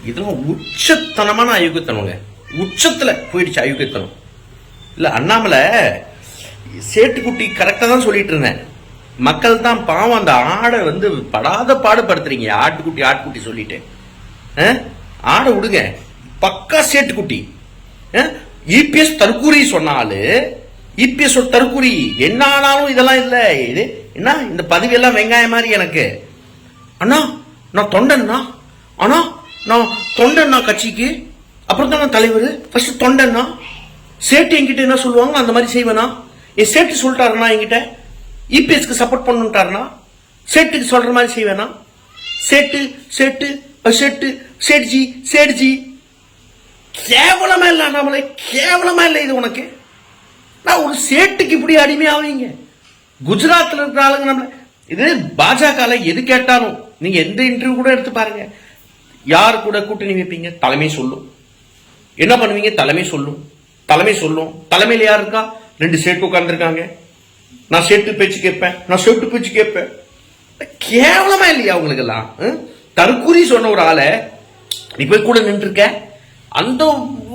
இதெல்லாம் உச்சத்தனமான அயுகத்தனங்க. உச்சத்துல போயிடுச்சு அயுகத்தனம். இல்ல அண்ணாமலை சேட்டுக்குட்டி கரெக்டா தான் சொல்லிட்டு இருந்தேன். மக்கள் தான் பாவம் அந்த ஆடை வந்து படாத பாடுபடுத்துறீங்க. ஆட்டுக்குட்டி சொல்லிட்டு ஆடை விடுங்க. பக்கா சேட்டுக்குட்டி. இபிஎஸ் தற்கூரி சொன்னாலு இபிஎஸ் தற்கூரி என்ன ஆனாலும் இதெல்லாம் இல்ல. இது என்ன இந்த பதவி எல்லாம் வெங்காயம் மாதிரி எனக்கு. அண்ணா நான் தொண்டன்னா, ஆனா நான் தொண்டன்னா கட்சிக்கு, அப்புறம் தான் நான் தலைவர். ஃபர்ஸ்ட் தொண்டன்னா சேட்டு என்கிட்ட என்ன சொல்லுவாங்க அந்த மாதிரி செய்வேனா? என் சேட்டு சொல்லிட்டாருன்னா என்கிட்ட இபிஎஸ்க்கு சப்போர்ட் பண்ணுட்டாருன்னா சேட்டுக்கு சொல்ற மாதிரி செய்வேனா? சேட்டு சேட்டு சேட்டு சேட்ஜி சேட்ஜி கேவலமா இல்ல அண்ணாமலை, கேவலமா இல்லை இது உனக்கு? நான் ஒரு சேட்டுக்கு இப்படி அடிமையாவீங்க. குஜராத்ல இருக்கிற ஆளுங்க நம்ம இது பாஜக எது கேட்டாலும் நீங்க எந்த இன்டர்வியூ கூட எடுத்து பாருங்க. யார் கூட கூட்டணி வைப்பீங்க? தலைமை சொல்லும். என்ன பண்ணுவீங்க? தலைமை சொல்லும். தலைமையில யார் இருக்கா? 2 சேட்டு உட்கார்ந்து இருக்காங்க. நான் சேட்டு பேச்சு கேட்பேன், நான் சேட்டு பேச்சு கேட்பேன். கேவலமா இல்லையா உங்களுக்கு எல்லாம்? தற்கூரி சொன்ன ஒரு ஆளை நீ போய் கூட நின்று இருக்க. அந்த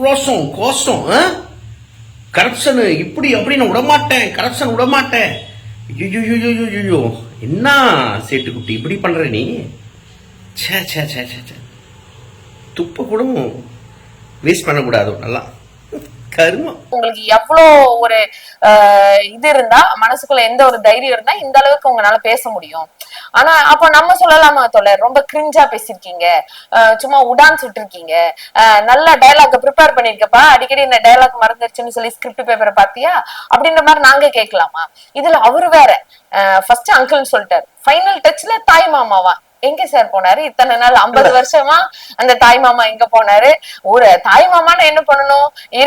ரோஷம் கோஷம் கரப்ஷன் இப்படி அப்படின்னு விடமாட்டேன், கரப்ஷன் விடமாட்டேன். ஐயோ என்ன சேட்டுக்குட்டி இப்படி பண்ற நீ? சே சே சே சே துப்ப கூட வேஸ்ட் பண்ணக்கூடாது. நல்லா கருமம். உங்களுக்கு எவ்வளோ ஒரு இது இருந்தா, மனசுக்குள்ள எந்த ஒரு தைரியம் இருந்தா இந்த அளவுக்கு உங்களால பேச முடியும். ஆனா அப்ப நம்ம சொல்லலாமா தோழர், ரொம்ப கிரிஞ்சா பேசிருக்கீங்க, சும்மா உடான் சுட்டிருக்கீங்க, நல்ல டயலாக் ப்ரிப்பேர் பண்ணிருக்கப்பா, அடிக்கடி இந்த டயலாக் மறந்துருச்சுன்னு சொல்லி ஸ்கிரிப்ட் பேப்பரை பாத்தியா அப்படின்ற மாதிரி நாங்க கேட்கலாமா? இதுல அவரு வேற ஃபர்ஸ்ட் அங்கிள்னு சொல்லிட்டாரு, ஃபைனல் டச்ல தாய் மாமாவா எங்க சார் போனாரு? இத்தனை நாள் 50 வருஷமா அந்த தாய் மாமா எங்க போனாரு? ஒரு தாய் மாமான்னு என்ன பண்ணணும்?